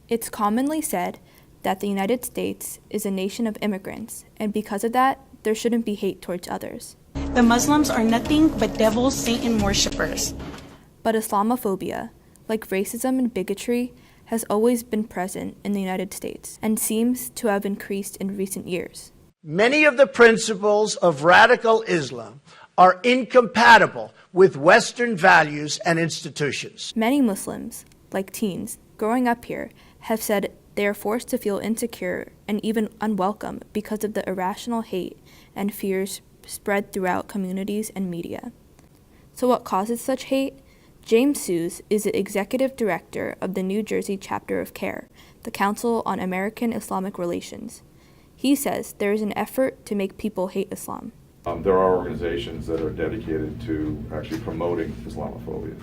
It's commonly said that the United States is a nation of immigrants, and because of that, there shouldn't be hate towards others. The Muslims are nothing but devil Satan worshippers. But Islamophobia, like racism and bigotry, has always been present in the United States and seems to have increased in recent years. Many of the principles of radical Islam are incompatible with Western values and institutions. Many Muslims, like teens, growing up here, have said they are forced to feel insecure and even unwelcome because of the irrational hate and fears spread throughout communities and media. So what causes such hate? James Seuss is the executive director of the New Jersey chapter of CARE, the Council on American Islamic Relations. He says there is an effort to make people hate Islam. There are organizations that are dedicated to actually promoting Islamophobia.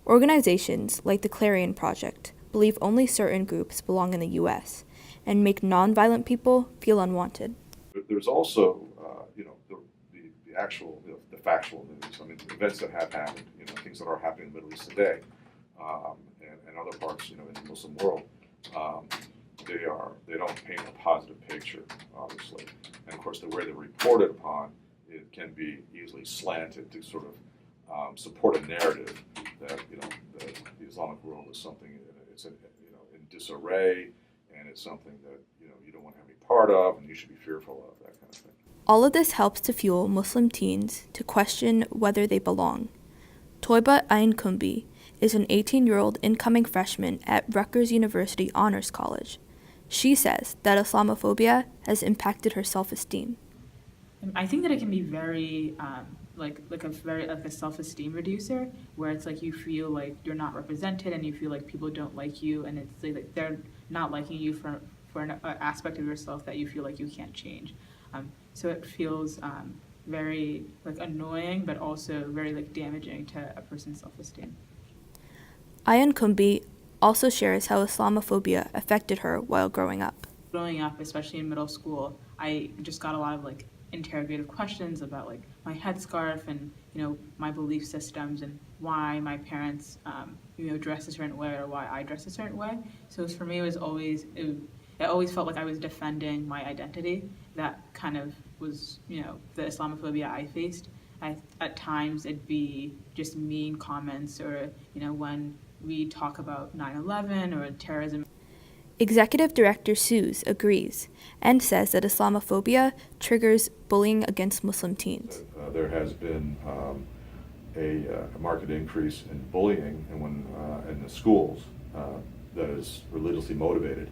Organizations like the Clarion Project believe only certain groups belong in the U.S. and make nonviolent people feel unwanted. There's also, the actual, the factual news. I mean, events that have happened, things that are happening in the Middle East today, and other parts, in the Muslim world. They don't paint a positive picture, obviously. And of course, the way they're reported upon, it can be easily slanted to sort of support a narrative that the Islamic world is something it's in disarray, and it's something that you don't want to have any part of, and you should be fearful of, that kind of thing. All of this helps to fuel Muslim teens to question whether they belong. Toiba Ayankumbi is an 18-year-old incoming freshman at Rutgers University Honors College. She says that Islamophobia has impacted her self-esteem. I think that it can be very like a self-esteem reducer, where it's like you feel like you're not represented and you feel like people don't like you, and it's like they're not liking you for an aspect of yourself that you feel like you can't change. So it feels very annoying, but also very damaging to a person's self-esteem. Ayankumbi also shares how Islamophobia affected her while growing up. Growing up, especially in middle school, I just got a lot of interrogative questions about my headscarf and my belief systems and why my parents dress a certain way or why I dress a certain way. So for me, it always felt like I was defending my identity. That kind of was the Islamophobia I faced. At times it'd be just mean comments, or when we talk about 9/11 or terrorism. Executive Director Seuss agrees and says that Islamophobia triggers bullying against Muslim teens. There has been a marked increase in bullying in the schools that is religiously motivated.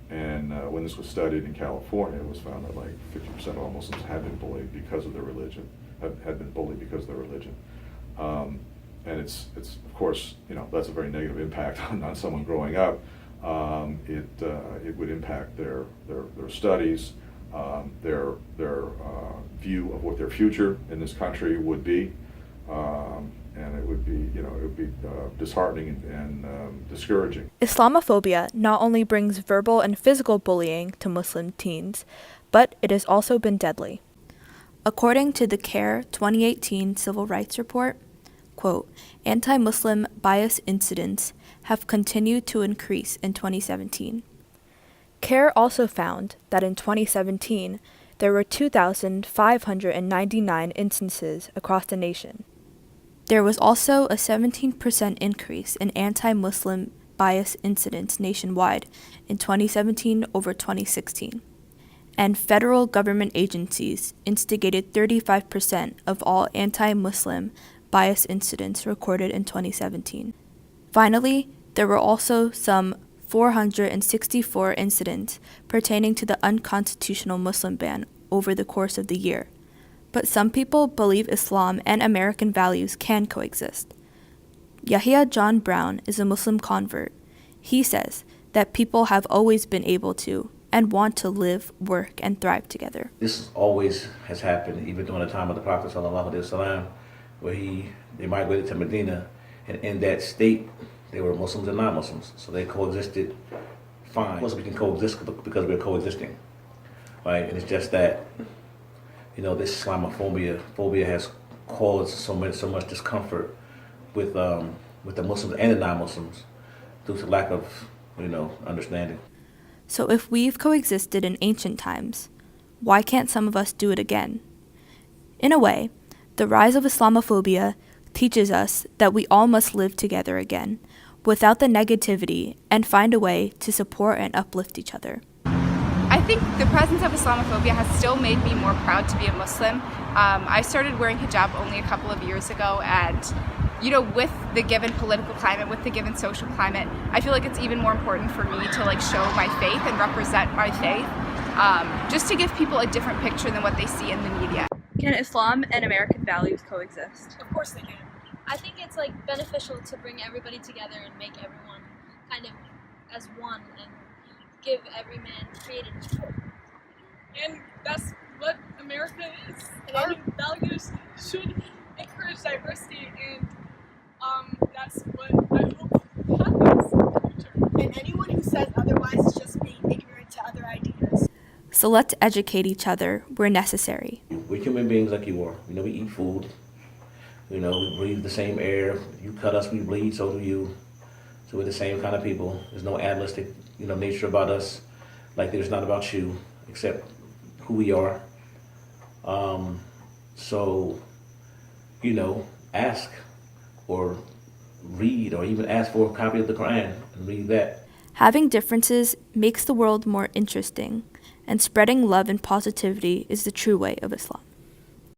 And when this was studied in California, it was found that 50% of all Muslims had been bullied because of their religion, had been bullied because of their religion. And it's of course, that's a very negative impact on someone growing up. It would impact their studies, their view of what their future in this country would be, and it would be disheartening and discouraging. Islamophobia not only brings verbal and physical bullying to Muslim teens, but it has also been deadly. According to the CARE 2018 Civil Rights Report, quote, anti-Muslim bias incidents have continued to increase in 2017. CARE also found that in 2017, there were 2,599 instances across the nation. There was also a 17% increase in anti-Muslim bias incidents nationwide in 2017 over 2016. And federal government agencies instigated 35% of all anti-Muslim bias incidents recorded in 2017. Finally, there were also some 464 incidents pertaining to the unconstitutional Muslim ban over the course of the year. But some people believe Islam and American values can coexist. Yahya John Brown is a Muslim convert. He says that people have always been able to and want to live, work, and thrive together. This always has happened, even during the time of the Prophet ﷺ, where they migrated to Medina, and in that state, they were Muslims and non-Muslims, so they coexisted fine. We can coexist because we're coexisting, right? And it's just that, this Islamophobia has caused so much discomfort with the Muslims and the non-Muslims due to lack of understanding. So if we've coexisted in ancient times, why can't some of us do it again? In a way, the rise of Islamophobia teaches us that we all must live together again, without the negativity, and find a way to support and uplift each other. I think the presence of Islamophobia has still made me more proud to be a Muslim. I started wearing hijab only a couple of years ago, and with the given political climate, with the given social climate, I feel like it's even more important for me to show my faith and represent my faith, just to give people a different picture than what they see in the media. Can Islam and American values coexist? Of course they can. I think it's beneficial to bring everybody together and make everyone kind of as one and give every man created equal. And that's what America is. Our values should encourage diversity, and that's what I hope happens in the future. And anyone who says otherwise is just being ignorant to other ideas. So let's educate each other where necessary. We're human beings like you are. We eat food. We breathe the same air. You cut us, we bleed, so do you. So we're the same kind of people. There's no animalistic, nature about us, like there's not about you, except who we are. So, ask or read or even ask for a copy of the Quran and read that. Having differences makes the world more interesting, and spreading love and positivity is the true way of Islam.